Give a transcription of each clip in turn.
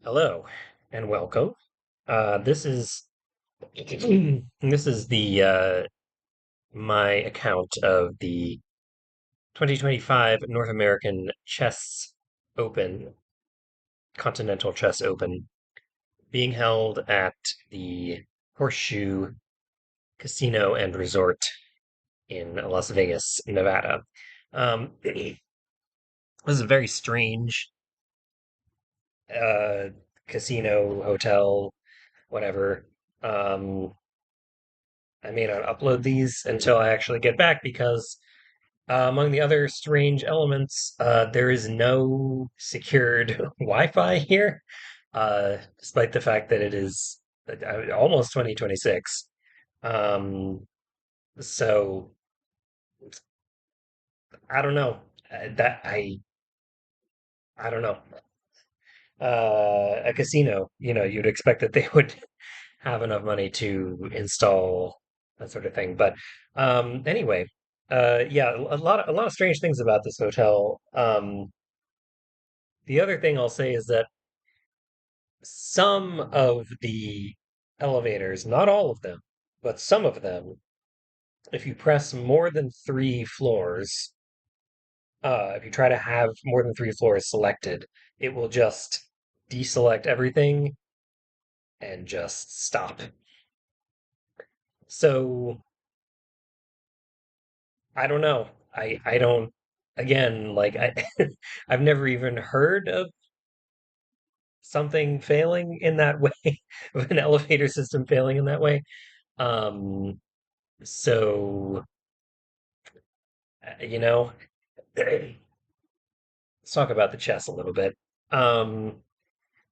Hello and welcome. This is this is the my account of the 2025 North American Chess Open, Continental Chess Open, being held at the Horseshoe Casino and Resort in Las Vegas, Nevada. This is a very strange uh, casino, hotel, whatever. Um, I may not upload these until I actually get back because among the other strange elements, there is no secured Wi-Fi here, despite the fact that it is almost 2026. Um, so I don't know. That I don't know. A casino, you'd expect that they would have enough money to install that sort of thing. But anyway, yeah, a lot of strange things about this hotel. The other thing I'll say is that some of the elevators, not all of them, but some of them, if you press more than three floors, if you try to have more than three floors selected, it will just deselect everything and just stop. So I don't know. I don't again like I've never even heard of something failing in that way, of an elevator system failing in that way. Um, so you know, let's talk about the chess a little bit. Um,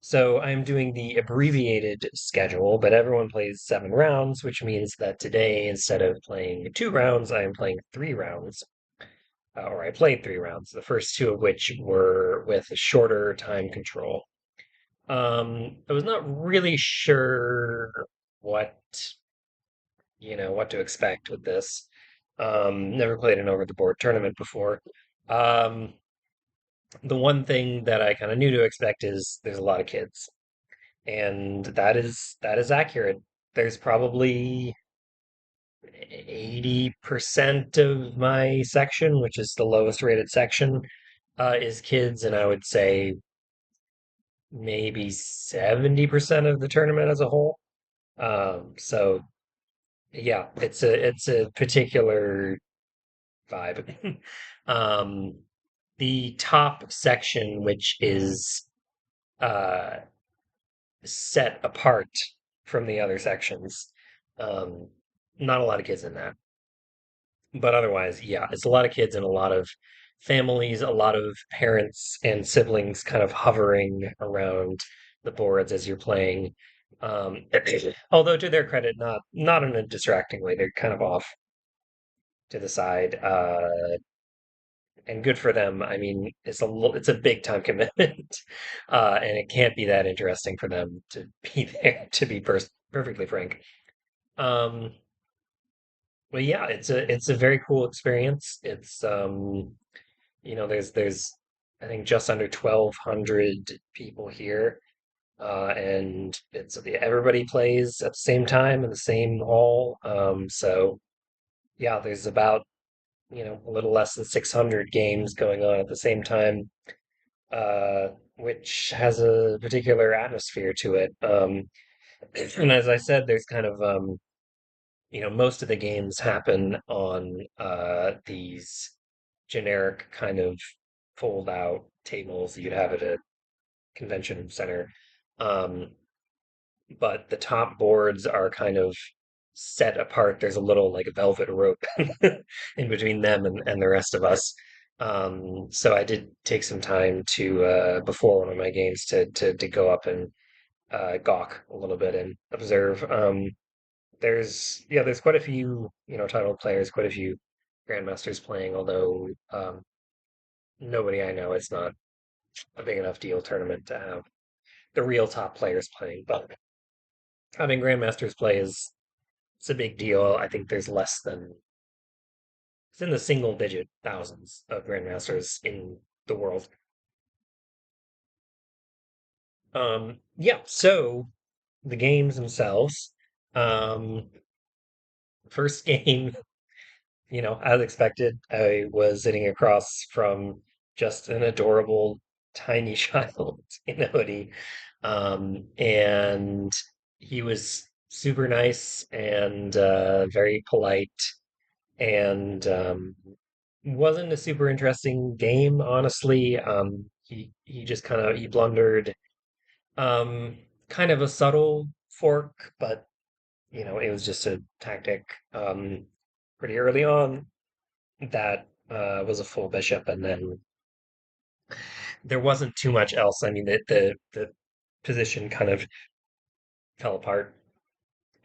so I'm doing the abbreviated schedule, but everyone plays 7 rounds, which means that today, instead of playing 2 rounds, I am playing 3 rounds. Or I played 3 rounds, the first two of which were with a shorter time control. I was not really sure what, what to expect with this. Never played an over the board tournament before. Um, the one thing that I kind of knew to expect is there's a lot of kids, and that is accurate. There's probably 80% of my section, which is the lowest rated section, is kids, and I would say maybe 70% of the tournament as a whole. So yeah, it's a particular vibe. Um, the top section, which is uh, set apart from the other sections, um, not a lot of kids in that. But otherwise, yeah, it's a lot of kids and a lot of families, a lot of parents and siblings kind of hovering around the boards as you're playing. Although to their credit, not in a distracting way. They're kind of off to the side, and good for them. I mean, it's a big time commitment, and it can't be that interesting for them to be there. To be perfectly frank. Um, well, yeah, it's a very cool experience. There's I think just under 1,200 people here, and it's everybody plays at the same time in the same hall. So yeah, there's about a little less than 600 games going on at the same time, uh, which has a particular atmosphere to it. And as I said, there's kind of most of the games happen on these generic kind of fold out tables you'd have at a convention center. Um, but the top boards are kind of set apart. There's a little like velvet rope in between them and the rest of us. So I did take some time to before one of my games to go up and gawk a little bit and observe. There's quite a few titled players, quite a few grandmasters playing, although nobody I know. It's not a big enough deal tournament to have the real top players playing, but having grandmasters play is it's a big deal. I think there's less than it's in the single digit thousands of grandmasters in the world. Yeah, so the games themselves. Um, First game, as expected, I was sitting across from just an adorable tiny child in a hoodie. And he was super nice and very polite and wasn't a super interesting game, honestly. He just he blundered um, kind of a subtle fork, but it was just a tactic pretty early on that was a full bishop, and then there wasn't too much else. I mean, the position kind of fell apart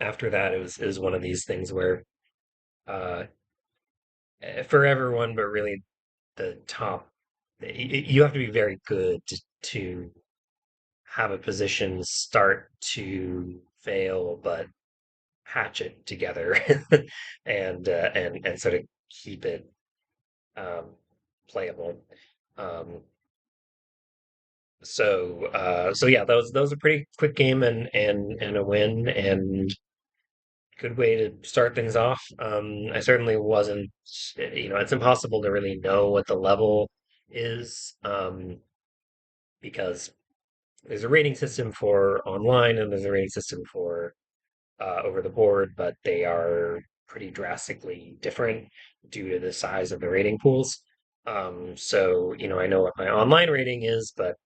after that. It was one of these things where uh, for everyone, but really the top, you have to be very good to have a position start to fail, but patch it together and sort of keep it um, playable. Um, so yeah, that was a pretty quick game and a win and good way to start things off. I certainly wasn't, it's impossible to really know what the level is because there's a rating system for online and there's a rating system for over the board, but they are pretty drastically different due to the size of the rating pools. So, I know what my online rating is, but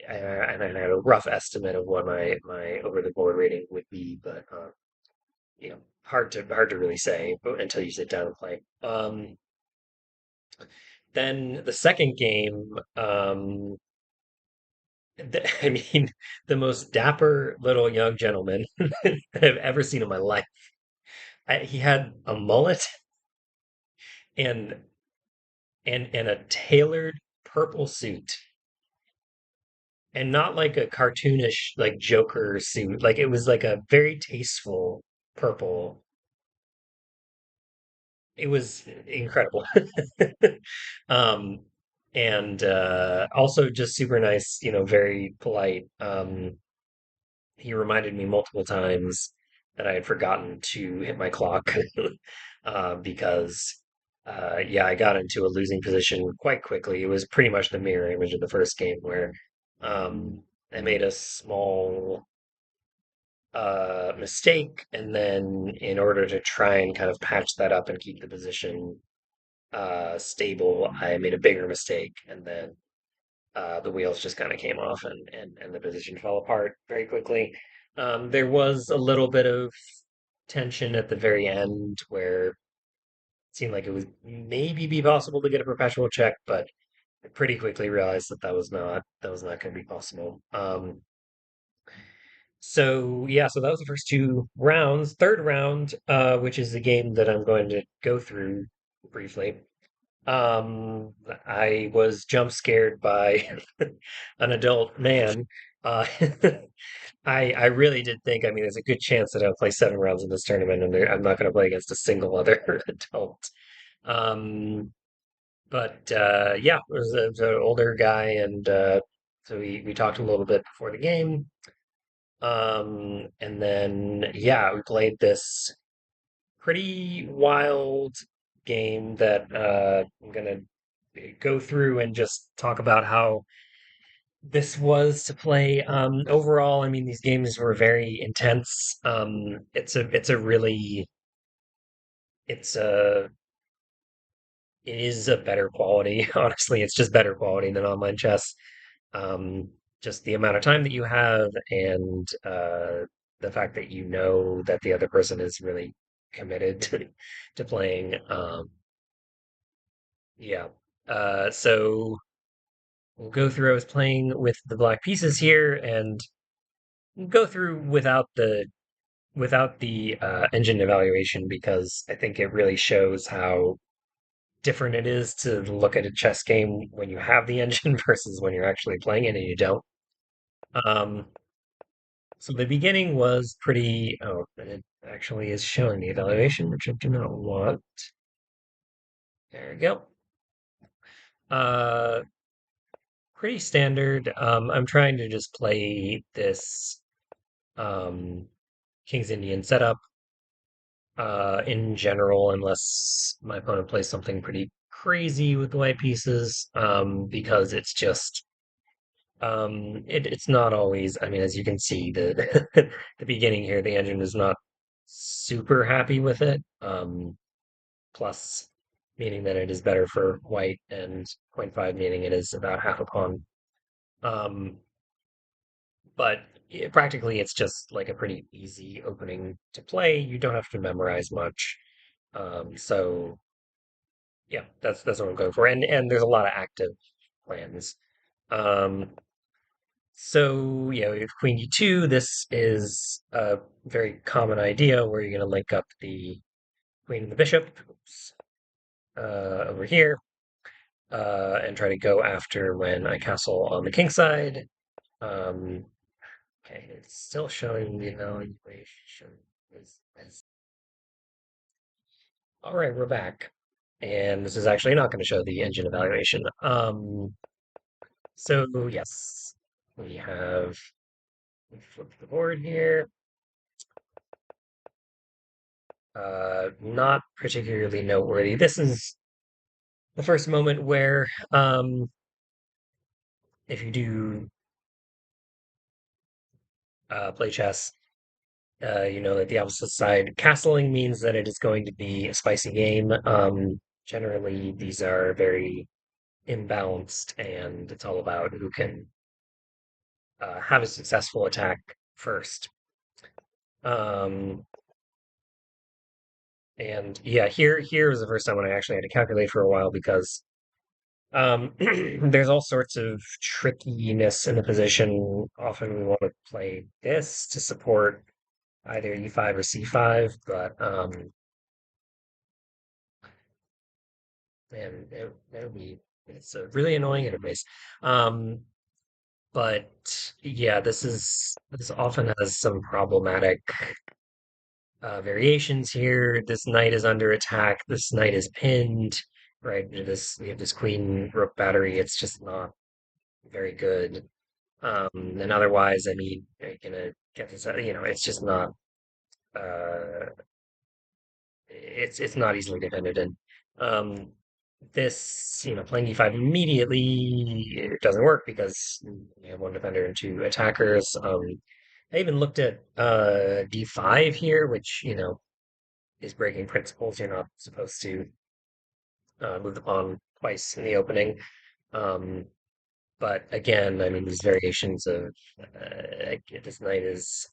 and I had a rough estimate of what my over the board rating would be, but hard to really say until you sit down and play. Then the second game, I mean, the most dapper little young gentleman I've ever seen in my life. He had a mullet and and a tailored purple suit, and not like a cartoonish like Joker suit. Like it was like a very tasteful purple. It was incredible. Um, and also just super nice, very polite. He reminded me multiple times that I had forgotten to hit my clock because yeah, I got into a losing position quite quickly. It was pretty much the mirror image of the first game where I made a small mistake, and then in order to try and kind of patch that up and keep the position stable, I made a bigger mistake, and then the wheels just kind of came off, and the position fell apart very quickly. There was a little bit of tension at the very end where it seemed like it would maybe be possible to get a perpetual check, but I pretty quickly realized that was not going to be possible. So yeah, so that was the first two rounds. Third round, which is the game that I'm going to go through briefly. Um, I was jump scared by an adult man. Uh, I really did think, I mean, there's a good chance that I'll play 7 rounds in this tournament, and I'm not going to play against a single other adult. Um, but yeah, it was an older guy, and so we talked a little bit before the game. And then yeah, we played this pretty wild game that I'm gonna go through and just talk about how this was to play. Overall, I mean, these games were very intense. It's a really, it's a, it is a better quality. Honestly, it's just better quality than online chess. Um, just the amount of time that you have and the fact that you know that the other person is really committed to playing. Yeah. So we'll go through. I was playing with the black pieces here, and we'll go through without the engine evaluation because I think it really shows how different it is to look at a chess game when you have the engine versus when you're actually playing it and you don't. Um, so the beginning was pretty. Oh, and it actually is showing the evaluation, which I do not want. There we go. Uh, Pretty standard. I'm trying to just play this um, King's Indian setup in general, unless my opponent plays something pretty crazy with the white pieces, because it's not always. I mean, as you can see, the the beginning here, the engine is not super happy with it. Plus, meaning that it is better for white, and zero point 0.5 meaning it is about half a pawn. Um, but practically, it's just like a pretty easy opening to play. You don't have to memorize much. So yeah, that's what I'm going for. And there's a lot of active plans. Um, so yeah, we have Queen E2. This is a very common idea where you're going to link up the queen and the bishop over here and try to go after when I castle on the king side. Um, okay, it's still showing the evaluation. All right, we're back. And this is actually not going to show the engine evaluation. So yes, we have flip the board here. Not particularly noteworthy. This is the first moment where, if you do play chess, you know that the opposite side castling means that it is going to be a spicy game. Generally, these are very imbalanced, and it's all about who can have a successful attack first. Um, and yeah, here was the first time when I actually had to calculate for a while because there's all sorts of trickiness in the position. Often we want to play this to support either e5 or c5, but man, that would be it's a really annoying interface. Um, but yeah, this often has some problematic variations here. This knight is under attack. This knight is pinned. Right, this we have this queen rook battery. It's just not very good. And otherwise, I mean, you're gonna get this. It's just not. Uh, it's not easily defended, and um, this, playing e5 immediately it doesn't work because you have one defender and two attackers. I even looked at d5 here, which is breaking principles. You're not supposed to move the pawn twice in the opening. Um, but again, I mean, these variations of this knight is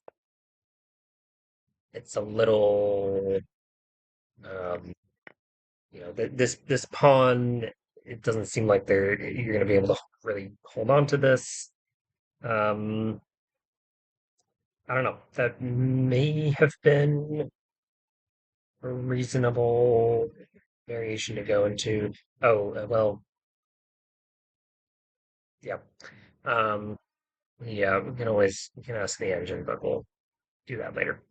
it's a little um, this pawn. It doesn't seem like you're going to be able to really hold on to this. Um, I don't know. That may have been a reasonable variation to go into. Oh, well, yeah. Um, yeah, we can ask the engine, but we'll do that later.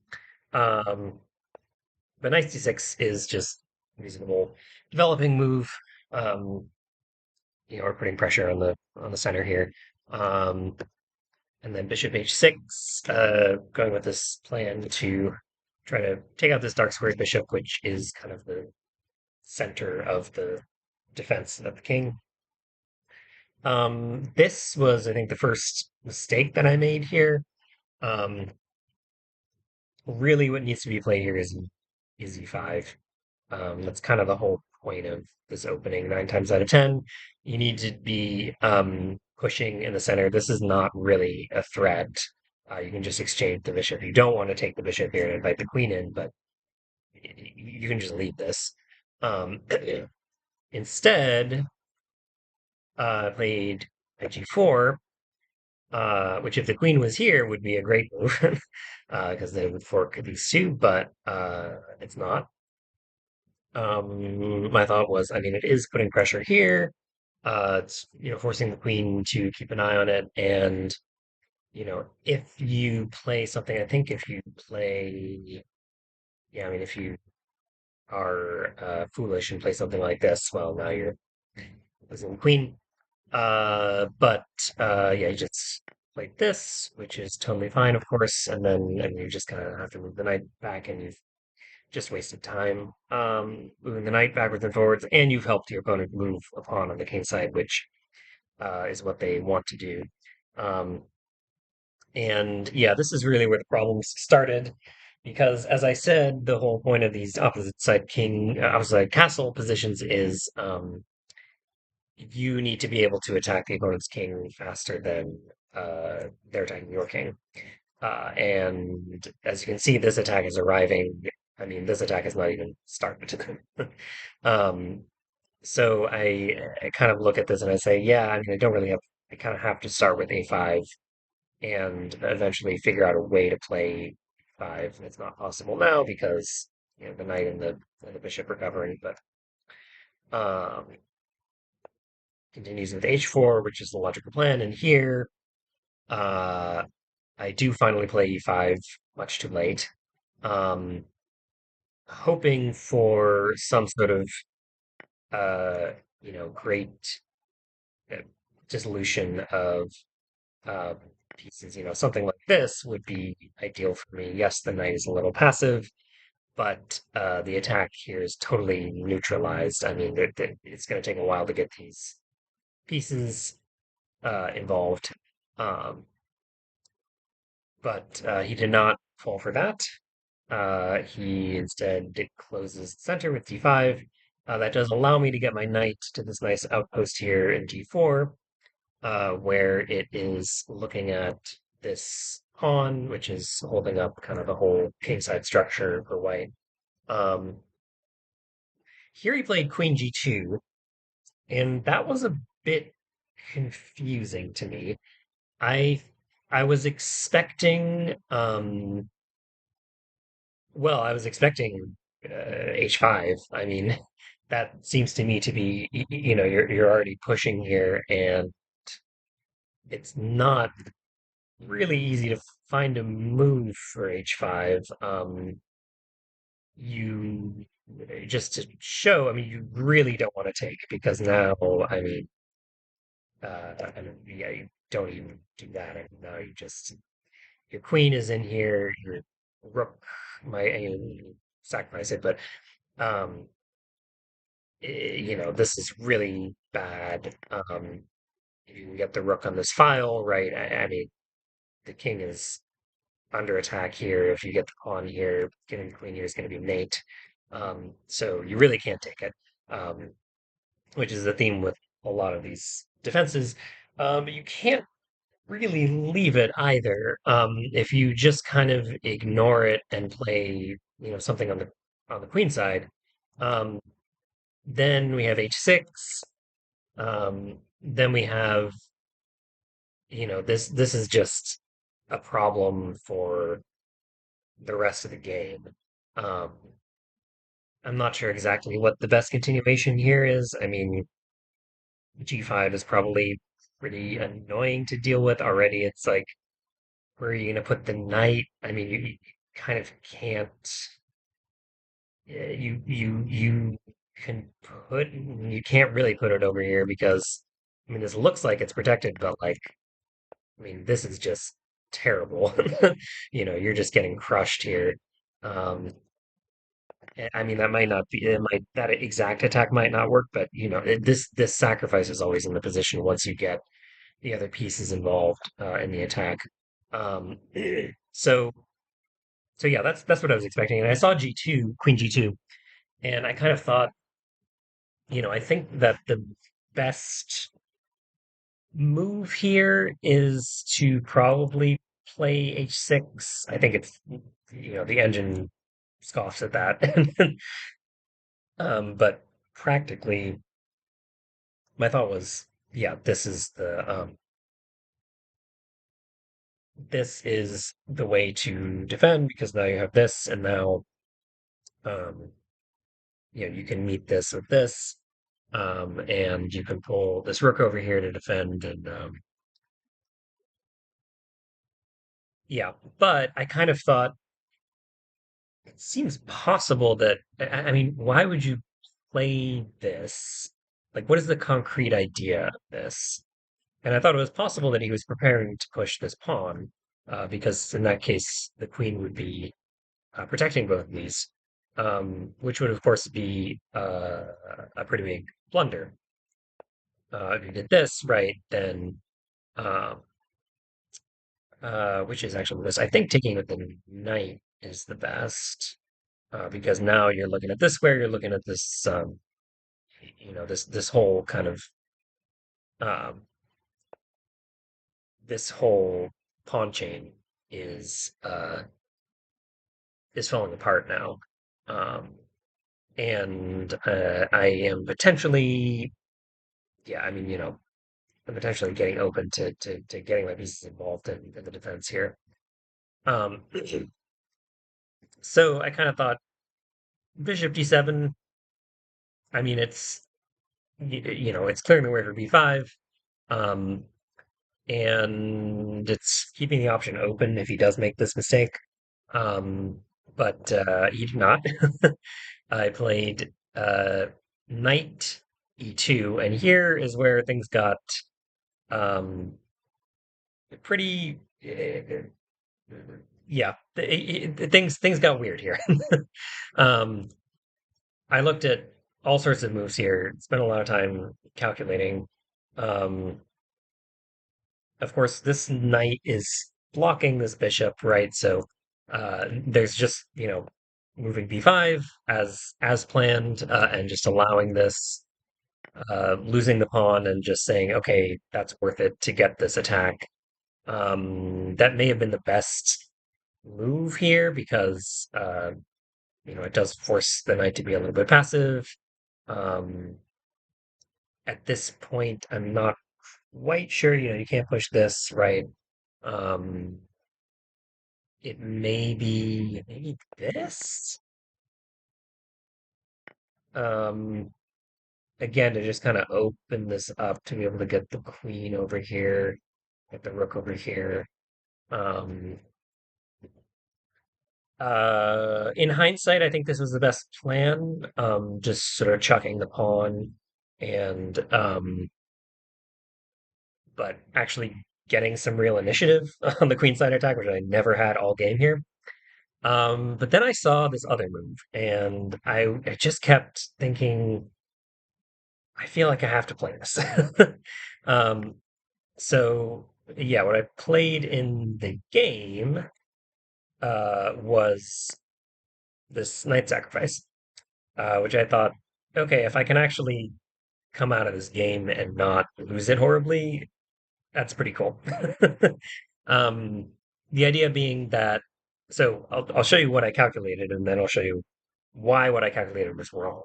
Um, but knight c6 is just reasonable developing move. Um, we're putting pressure on the center here. Um, and then bishop h6, going with this plan to try to take out this dark squared bishop, which is kind of the center of the defense of the king. This was, I think, the first mistake that I made here. Um, Really, what needs to be played here is e5. That's kind of the whole point of this opening. 9 times out of 10, you need to be pushing in the center. This is not really a threat. You can just exchange the bishop. You don't want to take the bishop here and invite the queen in, but you can just leave this. Instead, played at g4, which if the queen was here would be a great move because they would fork these two, but it's not. My thought was, I mean, it is putting pressure here. It's forcing the queen to keep an eye on it, and if you play something, I think if you play, yeah, I mean, if you are foolish and play something like this, well, now you're losing the queen. But yeah, you just played this, which is totally fine, of course, and you just kind of have to move the knight back, and you've just wasted time moving the knight backwards and forwards, and you've helped your opponent move a pawn on the king side, which is what they want to do. Um, and yeah, this is really where the problems started. Because, as I said, the whole point of these opposite side castle positions is you need to be able to attack the opponent's king faster than they're attacking your king. And as you can see, this attack is arriving. I mean, this attack has not even started. um, so I kind of look at this and I say, yeah, I mean, I don't really have. I kind of have to start with a5 and eventually figure out a way to play five. It's not possible now because the knight and the bishop are covering, but um, continues with h4, which is the logical plan. And here, uh, I do finally play e5, much too late, um, hoping for some sort of uh, great uh, dissolution of uh, pieces. Something like this would be ideal for me. Yes, the knight is a little passive, but the attack here is totally neutralized. I mean, it's going to take a while to get these pieces involved. Um, but he did not fall for that. He instead closes the center with d5. That does allow me to get my knight to this nice outpost here in g4, where it is looking at this pawn, which is holding up kind of the whole kingside structure for white. Um, Here he played queen g2, and that was a bit confusing to me. I I was expecting I was expecting h5. I mean, that seems to me to be you're already pushing here, and it's not really easy to find a move for h5. You just to show, I mean, you really don't want to take because now, I mean, yeah, you don't even do that. I mean, now you just your queen is in here, your rook might sacrifice it, but um, this is really bad. If you can get the rook on this file, right? I mean, the king is under attack here. If you get the pawn here, getting the queen here is going to be mate. So you really can't take it, which is the theme with a lot of these defenses. But you can't really leave it either. If you just kind of ignore it and play, something on the queen side, um, then we have h6. Then we have, this is just a problem for the rest of the game. Um, I'm not sure exactly what the best continuation here is. I mean, g5 is probably pretty annoying to deal with already. It's like, where are you going to put the knight? I mean, you kind of can't. You can you can't really put it over here because I mean this looks like it's protected, but like I mean this is just terrible. You're just getting crushed here. Um, I mean that might not be it might that exact attack might not work, but this sacrifice is always in the position once you get the other pieces involved in the attack. Um, so So yeah, that's what I was expecting. And I saw G2, Queen G2, and I kind of thought, I think that the best move here is to probably play H6. I think it's, the engine scoffs at that. But practically, my thought was, yeah, this is the way to defend because now you have this, and now, um, you can meet this with this. And you can pull this rook over here to defend, and yeah. But I kind of thought it seems possible that I mean, why would you play this? like what is the concrete idea of this? And I thought it was possible that he was preparing to push this pawn, because in that case the queen would be protecting both of these, which would of course be a pretty big blunder. If you did this right, then uh, which is actually this, I think taking with the knight is the best, because now you're looking at this square, you're looking at this, this whole kind of um, this whole pawn chain is uh, is falling apart now. Um, and I am potentially, yeah, I mean, I'm potentially getting open to getting my pieces involved in the defense here. Um, so I kind of thought bishop d7. I mean, it's clearing the way for b5, um, and it's keeping the option open if he does make this mistake. Um, but he did not. I played knight e2, and here is where things got um, pretty. Yeah, things got weird here. um, I looked at all sorts of moves here, spent a lot of time calculating. Um, of course, this knight is blocking this bishop, right? So there's just, moving b5 as planned, and just allowing this, losing the pawn and just saying, okay, that's worth it to get this attack. That may have been the best move here because it does force the knight to be a little bit passive. Um, at this point, I'm not quite sure. You can't push this, right? Um, it may be maybe this. Um, again, to just kind of open this up to be able to get the queen over here, get the rook over here. Um, in hindsight, I think this was the best plan. Just sort of chucking the pawn and but actually getting some real initiative on the queenside attack, which I never had all game here. But then I saw this other move, and I just kept thinking, I feel like I have to play this. um, so yeah, what I played in the game was this knight sacrifice, which I thought, okay, if I can actually come out of this game and not lose it horribly, that's pretty cool. Um, the idea being that, so I'll show you what I calculated, and then I'll show you why what I calculated was wrong.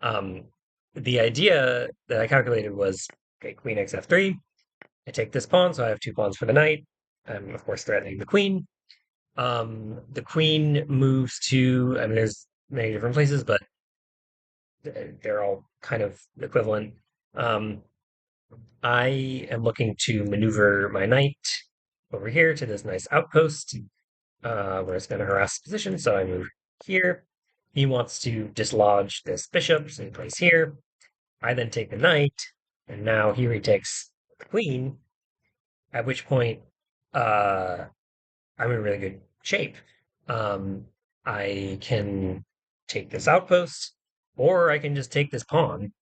Um, the idea that I calculated was, okay, queen x f3. I take this pawn, so I have two pawns for the knight. I'm of course threatening the queen. The queen moves to, I mean, there's many different places, but they're all kind of equivalent. Um, I am looking to maneuver my knight over here to this nice outpost, where it's going to harass position. So I move here. He wants to dislodge this bishop, so he plays here. I then take the knight, and now he retakes the queen, at which point uh, I'm in really good shape. Um, I can take this outpost, or I can just take this pawn,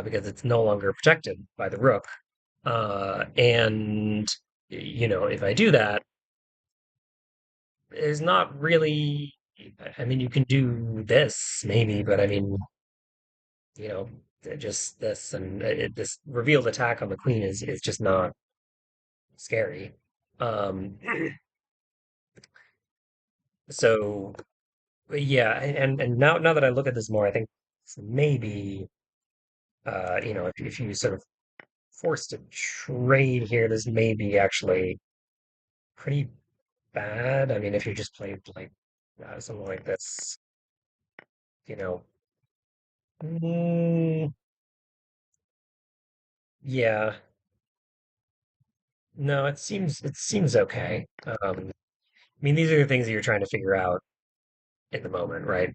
because it's no longer protected by the rook. And if I do that, there's not really. I mean, you can do this maybe, but I mean, you know, just this and this revealed attack on the queen is just not scary. Um, so yeah, and now that I look at this more, I think maybe if you sort of forced to trade here, this may be actually pretty bad. I mean, if you just played like something like this, you know, mm, yeah, no, it seems okay. I mean, these are the things that you're trying to figure out in the moment, right?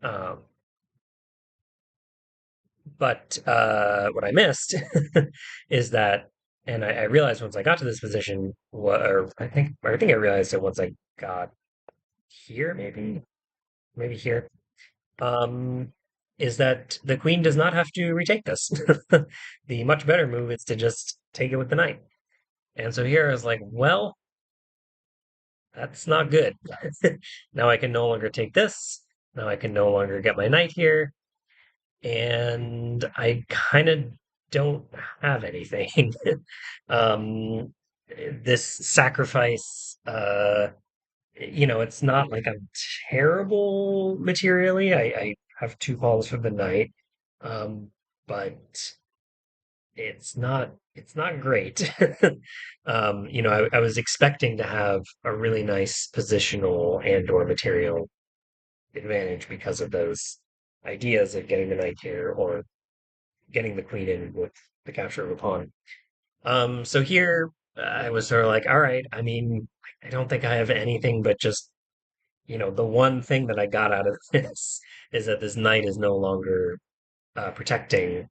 Um, But what I missed is that, and I realized once I got to this position, or I think I realized it once I got here, maybe here, um, is that the queen does not have to retake this. The much better move is to just take it with the knight. And so here I was like, well, that's not good. Now I can no longer take this. Now I can no longer get my knight here. And I kind of don't have anything. um, this sacrifice, it's not like I'm terrible materially. I have two calls for the knight, but it's not great. I was expecting to have a really nice positional and or material advantage because of those ideas of getting the knight here or getting the queen in with the capture of a pawn. So here I was sort of like, all right, I mean, I don't think I have anything but just, the one thing that I got out of this is that this knight is no longer protecting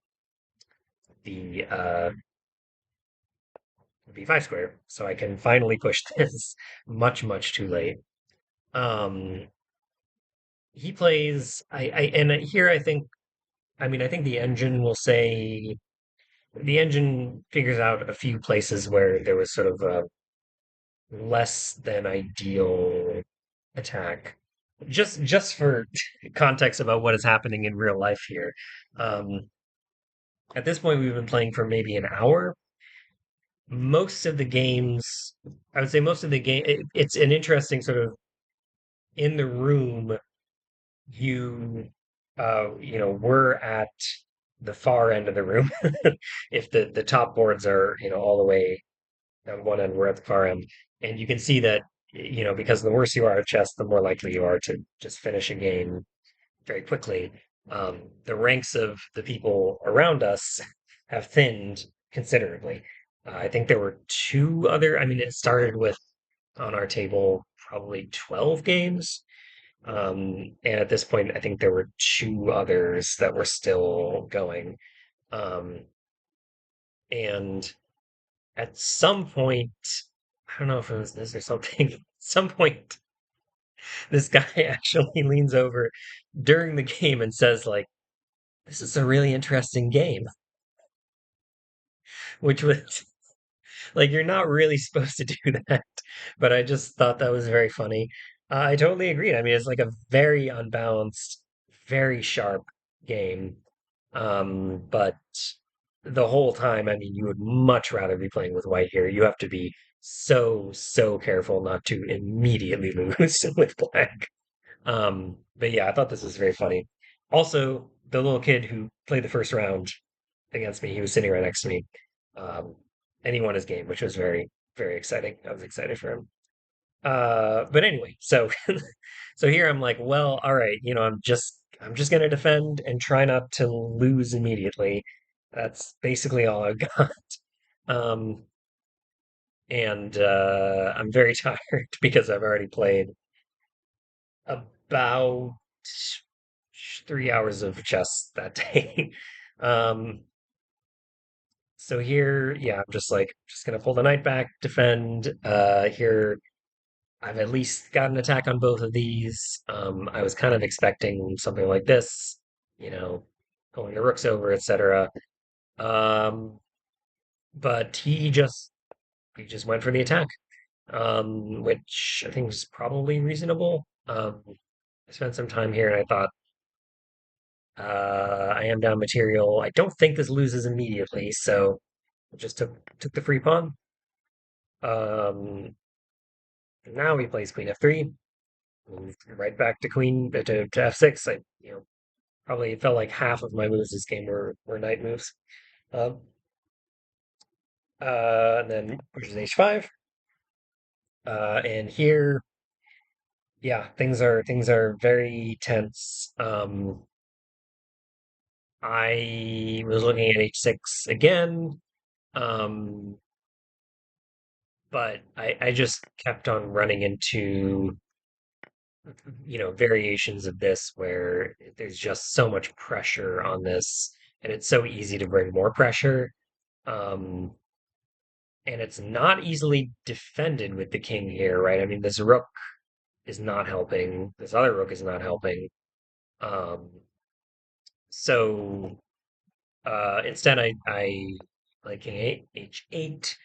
the b5 square. So I can finally push this much, much too late. Um, he plays, and here I think the engine will say the engine figures out a few places where there was sort of a less than ideal attack. Just for context about what is happening in real life here. Um, at this point, we've been playing for maybe an hour. Most of the games, I would say most of the game, it's an interesting sort of in the room. We're at the far end of the room. If the top boards are, all the way on one end, we're at the far end. And you can see that, because the worse you are at chess, the more likely you are to just finish a game very quickly. The ranks of the people around us have thinned considerably. I think there were I mean, it started with on our table probably 12 games. And at this point, I think there were two others that were still going. Um, and at some point, I don't know if it was this or something, at some point, this guy actually leans over during the game and says, like, this is a really interesting game, which was like, you're not really supposed to do that. But I just thought that was very funny. I totally agreed. I mean, it's like a very unbalanced, very sharp game. But the whole time, I mean, you would much rather be playing with white here. You have to be so, so careful not to immediately lose with black. But yeah, I thought this was very funny. Also, the little kid who played the first round against me, he was sitting right next to me. Um, and he won his game, which was very, very exciting. I was excited for him. But anyway, so so here I'm like, well, all right, I'm just gonna defend and try not to lose immediately. That's basically all I've got. Um, and I'm very tired because I've already played about 3 hours of chess that day. Um, so here, yeah, I'm just gonna pull the knight back, defend. Here I've at least got an attack on both of these. I was kind of expecting something like this, you know, pulling the rooks over, etc. Um, but he just went for the attack, which I think was probably reasonable. I spent some time here and I thought, I am down material. I don't think this loses immediately, so I just took the free pawn. Um, now he plays queen f3, moved right back to queen to f6. Probably felt like half of my moves this game were knight moves. Um, and then pushes h5. And here, yeah, things are very tense. I was looking at h6 again. Um, but I just kept on running into, variations of this where there's just so much pressure on this. and it's so easy to bring more pressure. Um, and it's not easily defended with the king here, right? I mean, this rook is not helping. This other rook is not helping. Um, so instead, I play king eight, h8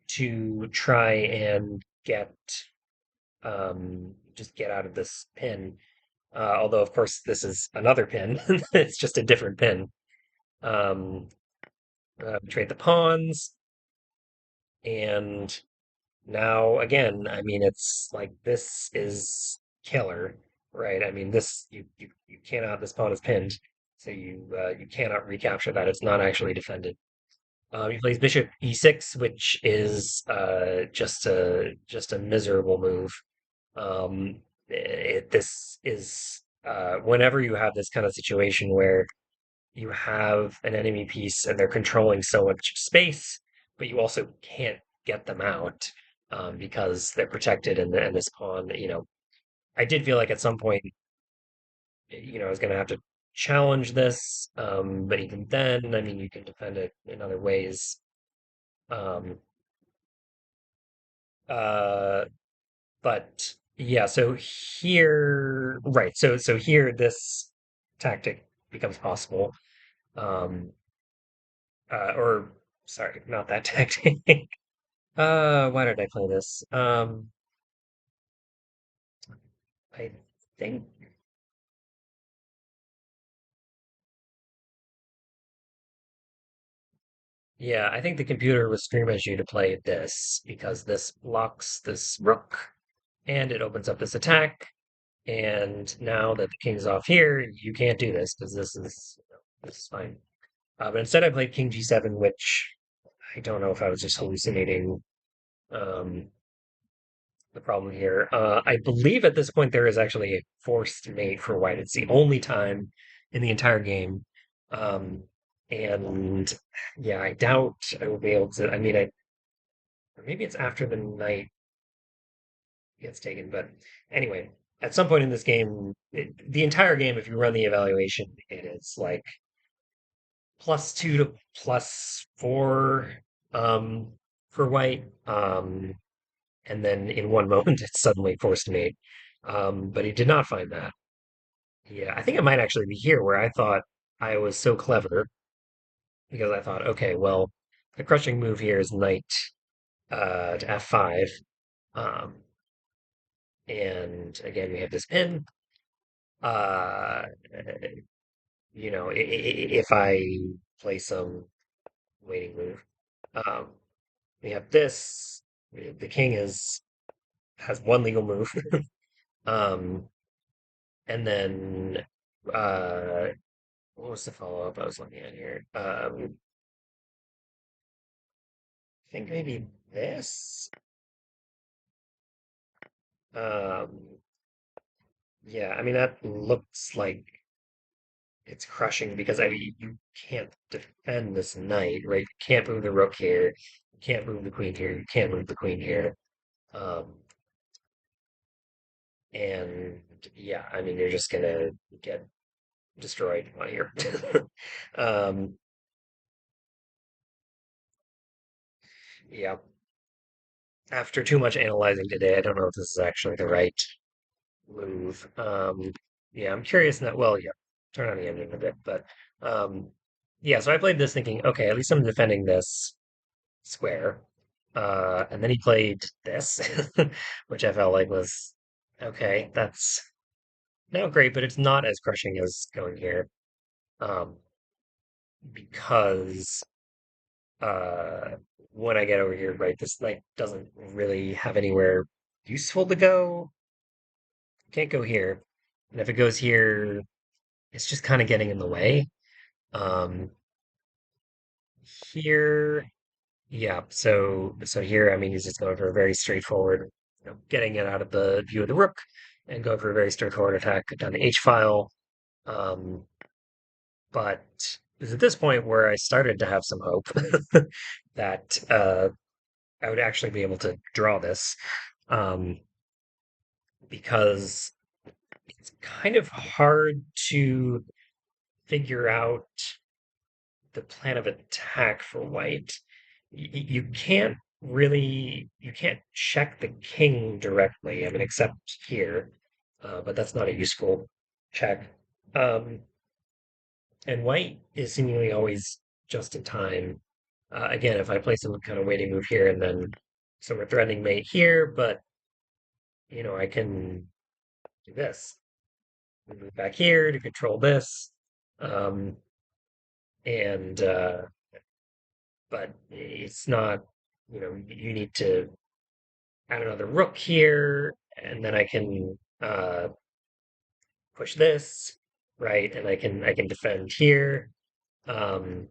to try and get just get out of this pin. Although, of course, this is another pin. It's just a different pin. Um, trade the pawns, and now again, I mean, it's like this is killer, right? I mean, this you cannot. This pawn is pinned, so you cannot recapture that. It's not actually defended. He plays bishop e6, which is just a miserable move. This is whenever you have this kind of situation where you have an enemy piece and they're controlling so much space, but you also can't get them out because they're protected and this pawn, I did feel like at some point, I was going to have to challenge this, but even then, I mean, you can defend it in other ways. Um, uh, but yeah, so here, right, so here this tactic becomes possible. Um, or sorry, not that tactic. Why did I play this? I think, yeah, I think the computer was screaming at you to play this because this blocks this rook and it opens up this attack. And now that the king's off here, you can't do this because this is fine. But instead, I played King G7, which I don't know if I was just hallucinating um, the problem here. I believe at this point there is actually a forced mate for white. It's the only time in the entire game. Um, and yeah, I doubt I will be able to. I mean, or maybe it's after the knight gets taken. But anyway, at some point in this game, the entire game, if you run the evaluation, it is like +2 to +4 um, for white. And then in one moment it's suddenly forced mate. But he did not find that. Yeah, I think it might actually be here where I thought I was so clever because I thought, okay, well, the crushing move here is knight to f5. Um, and again, we have this pin. Uh, if I play some waiting move, um, we have this. The king has one legal move. Um, and then uh, what was the follow up I was looking at here? I think maybe this. Um, yeah, I mean that looks like it's crushing because I mean you can't defend this knight, right? You can't move the rook here. You can't move the queen here. You can't move the queen here. Um, and yeah, I mean you're just gonna get destroyed on here. um, yeah. After too much analyzing today, I don't know if this is actually the right move. Yeah, I'm curious now. Well, yeah, turn on the engine a bit, but um, yeah. So I played this thinking, okay, at least I'm defending this square. And then he played this, which I felt like was okay. That's not great, but it's not as crushing as going here, um, because uh, when I get over here, right, this knight doesn't really have anywhere useful to go. Can't go here, and if it goes here, it's just kind of getting in the way. Um, here, yeah. So here, I mean, he's just going for a very straightforward, getting it out of the view of the rook, and going for a very straightforward attack down the H file. Um, but it's at this point where I started to have some hope that I would actually be able to draw this, um, because it's kind of hard to figure out. the plan of attack for white. You can't really you can't check the king directly. I mean, except here, but that's not a useful check. Um, and white is seemingly always just in time. Again, if I play some kind of waiting move here and then so we're threatening mate here, but I can do this. Move back here to control this. Um, and but it's not, you need to add another rook here, and then I can push this, right? And I can defend here. Um,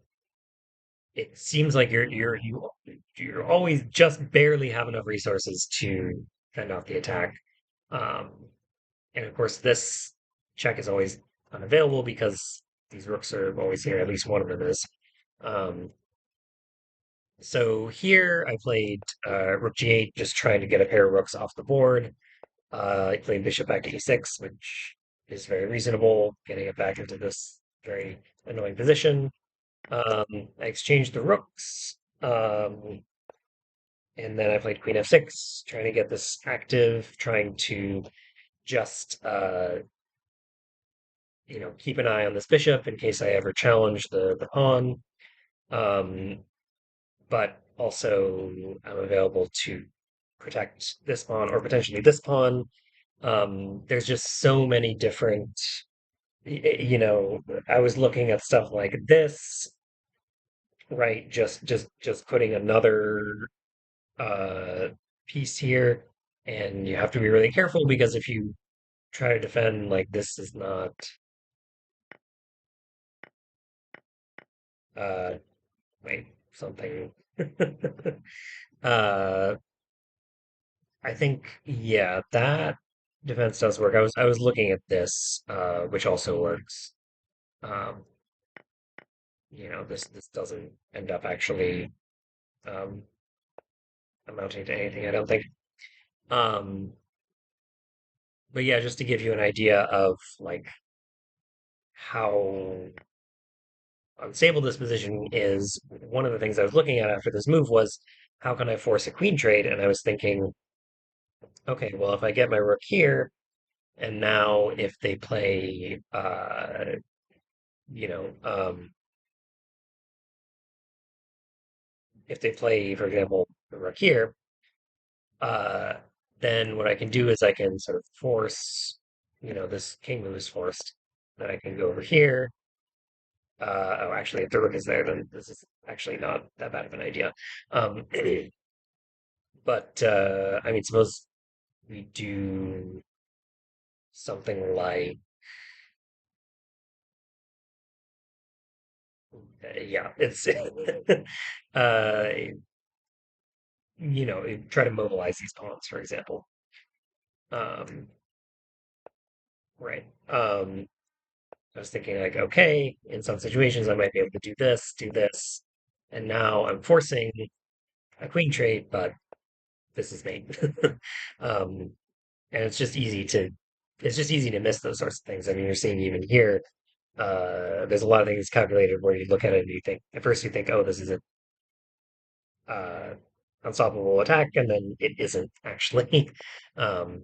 it seems like you're always just barely have enough resources to fend off the attack. Um, and of course, this check is always unavailable because these rooks are always here. At least one of them is. Um, so here I played rook g8, just trying to get a pair of rooks off the board. I played bishop back to e6, which is very reasonable, getting it back into this very annoying position. I exchanged the rooks, and then I played queen f6, trying to get this active, trying to just keep an eye on this bishop in case I ever challenge the pawn. Um, but also I'm available to protect this pawn or potentially this pawn. There's just so many different, I was looking at stuff like this, right? Just putting another uh, piece here, and you have to be really careful because if you try to defend, like this is not, uh, wait, something. uh, I think, yeah, that defense does work. I was looking at this, which also works. Um, this doesn't end up actually um, amounting to anything, I don't think. Um, but yeah, just to give you an idea of like how unstable this position is, one of the things I was looking at after this move was how can I force a queen trade? And I was thinking, okay, well, if I get my rook here, and now if they play, you know, um, if they play, for example, the rook here, uh, then what I can do is I can sort of force, this king move is forced. Then I can go over here. Oh, actually, if the rook is there, then this is actually not that bad of an idea. Um, but I mean, suppose we do something like, yeah, it's, uh, try to mobilize these pawns, for example. Um, right. I was thinking like, okay, in some situations I might be able to do this, and now I'm forcing a queen trade, but this is mate. Um, and it's just easy to miss those sorts of things. I mean, you're seeing even here, there's a lot of things calculated where you look at it and you think, at first you think, oh, this is a uh, unstoppable attack, and then it isn't actually. Um,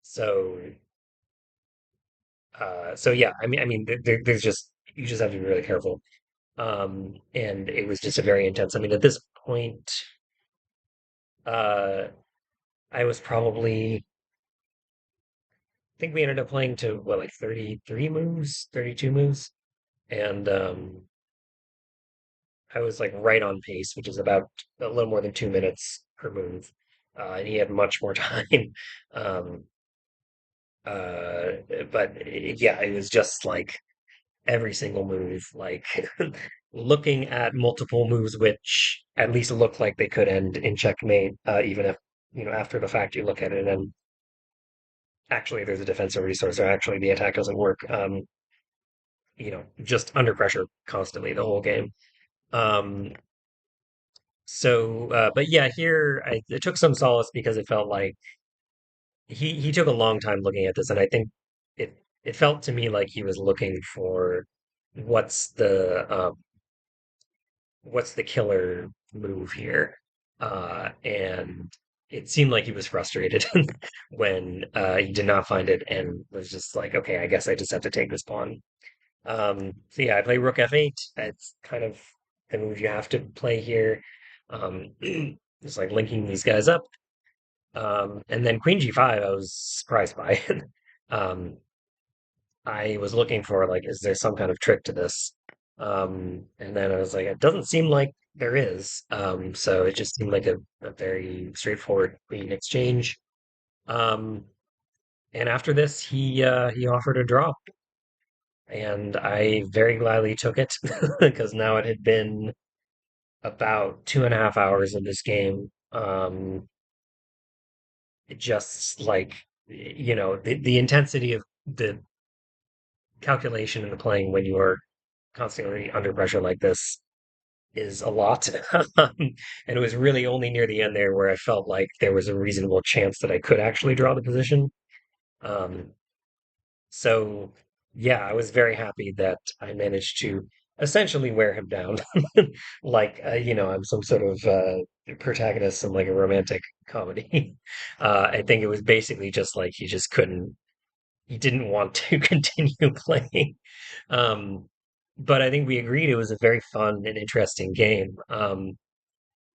so, so yeah, I mean, there's just you just have to be really careful. And it was just a very intense. I mean, at this point, uh, I was probably, I think we ended up playing to what, like 33 moves, 32 moves, and I was like right on pace, which is about a little more than 2 minutes per move. And he had much more time. Um, but yeah, it was just like every single move, like looking at multiple moves which at least look like they could end in checkmate, even if, after the fact you look at it and actually there's a defensive resource or actually the attack doesn't work. Just under pressure constantly the whole game. Um, but yeah, here it took some solace because it felt like he took a long time looking at this, and I think it felt to me like he was looking for what's the killer move here? And it seemed like he was frustrated when he did not find it and was just like, okay, I guess I just have to take this pawn. So yeah, I play rook f8. It's kind of the move you have to play here. Just like linking these guys up. And then queen g5, I was surprised by. Um, I was looking for like, is there some kind of trick to this? And then I was like, it doesn't seem like there is. So it just seemed like a very straightforward queen exchange. Um, and after this, he offered a draw, and I very gladly took it because now it had been about 2.5 hours of this game. It just like the intensity of the calculation and the playing when you are constantly under pressure like this is a lot. And it was really only near the end there where I felt like there was a reasonable chance that I could actually draw the position. Um, so, yeah, I was very happy that I managed to essentially wear him down. Like, I'm some sort of protagonist in like a romantic comedy. I think it was basically just like he just couldn't, he didn't want to continue playing. Um, but I think we agreed it was a very fun and interesting game.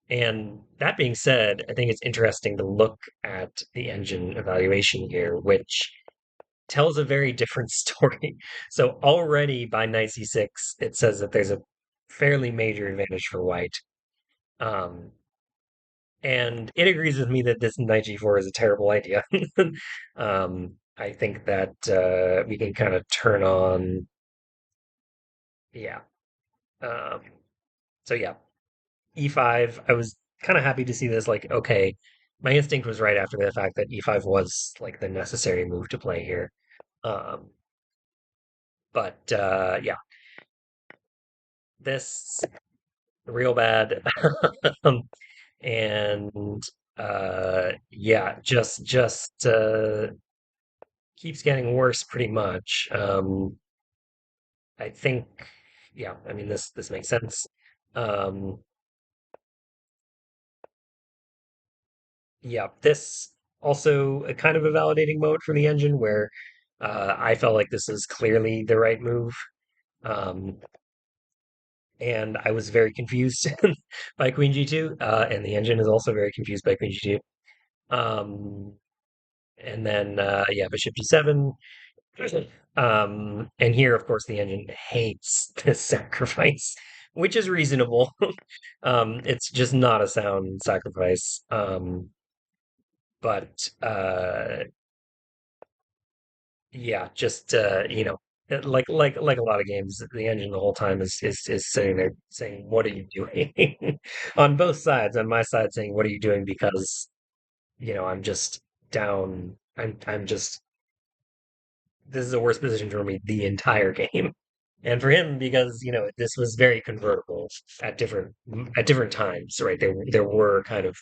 And that being said, I think it's interesting to look at the engine evaluation here, which tells a very different story. So already by knight c6, it says that there's a fairly major advantage for white. Um, and it agrees with me that this knight g4 is a terrible idea. I think that we can kind of turn on, yeah. Um, so yeah, e5. I was kind of happy to see this. Like, okay, my instinct was right after the fact that e5 was like the necessary move to play here. Um, but yeah, this real bad. Um, and yeah, just keeps getting worse pretty much. I think, yeah, I mean this makes sense. Um, yeah, this also a kind of a validating mode for the engine where I felt like this is clearly the right move. Um, and I was very confused by Queen G2, and the engine is also very confused by Queen G2. Um, and then yeah, Bishop G7. And here, of course, the engine hates this sacrifice, which is reasonable. It's just not a sound sacrifice. But yeah, just like a lot of games, the engine the whole time is sitting there saying, "What are you doing?" On both sides. On my side, saying, "What are you doing?" Because I'm just down. I'm just this is a worse position for me the entire game. And for him, because this was very convertible at different times, right? There were kind of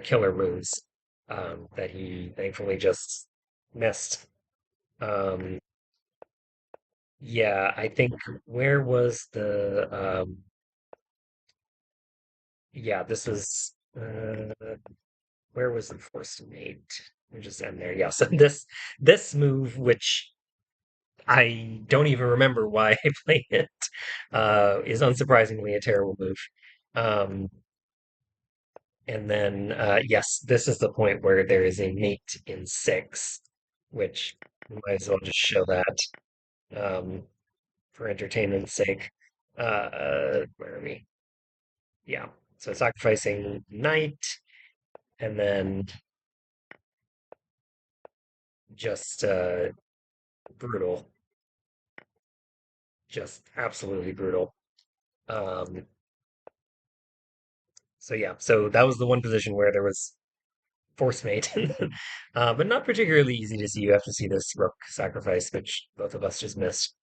killer moves that he thankfully just missed. Um, yeah, I think where was the yeah, this was where was the forced mate? Let me just end there. Yeah, so this move, which I don't even remember why I played it, is unsurprisingly a terrible move. Um, and then, yes, this is the point where there is a mate in six, which we might as well just show that for entertainment's sake. Where are we? Yeah, so sacrificing knight, and then just brutal, just absolutely brutal. Um, so yeah, so that was the one position where there was force mate, but not particularly easy to see. You have to see this rook sacrifice, which both of us just missed.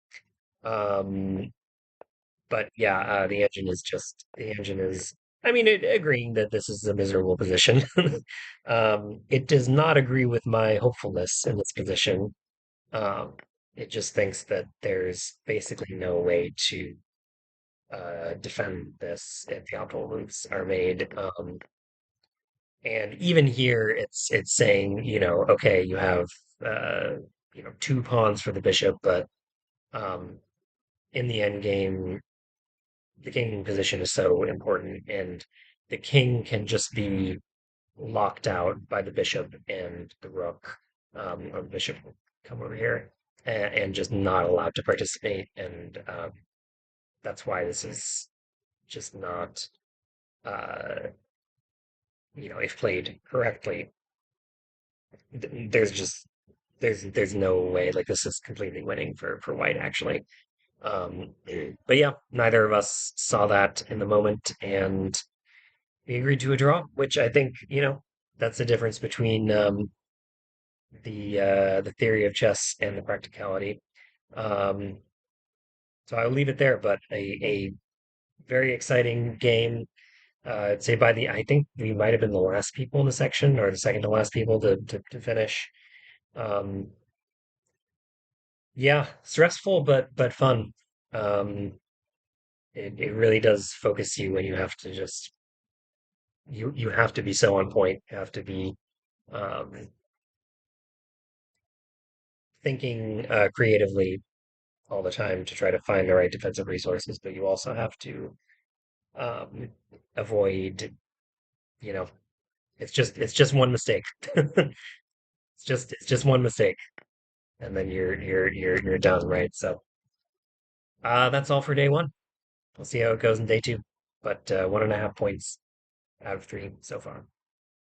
Um, but yeah, the engine is. I mean, agreeing that this is a miserable position. It does not agree with my hopefulness in this position. Um, It just thinks that there's basically no way to defend this if the optimal moves are made. And even here, it's saying, okay, you have uh, two pawns for the bishop, but um, in the end game, the king position is so important, and the king can just be locked out by the bishop and the rook, or the bishop will come over here and just not allowed to participate. And that's why this is just not, uh, if played correctly, there's just there's no way like this is completely winning for white actually. But yeah, neither of us saw that in the moment, and we agreed to a draw, which I think that's the difference between the theory of chess and the practicality. Um, so I'll leave it there, but a very exciting game. I'd say I think we might have been the last people in the section, or the second to last people to finish. Um, yeah, stressful but fun. Um, it really does focus you when you have to just you have to be so on point. You have to be um, thinking creatively all the time to try to find the right defensive resources, but you also have to um, avoid, you know, it's just one mistake. It's just one mistake, and then you're done, right? So that's all for day one. We'll see how it goes in day two. But 1.5 points out of three so far.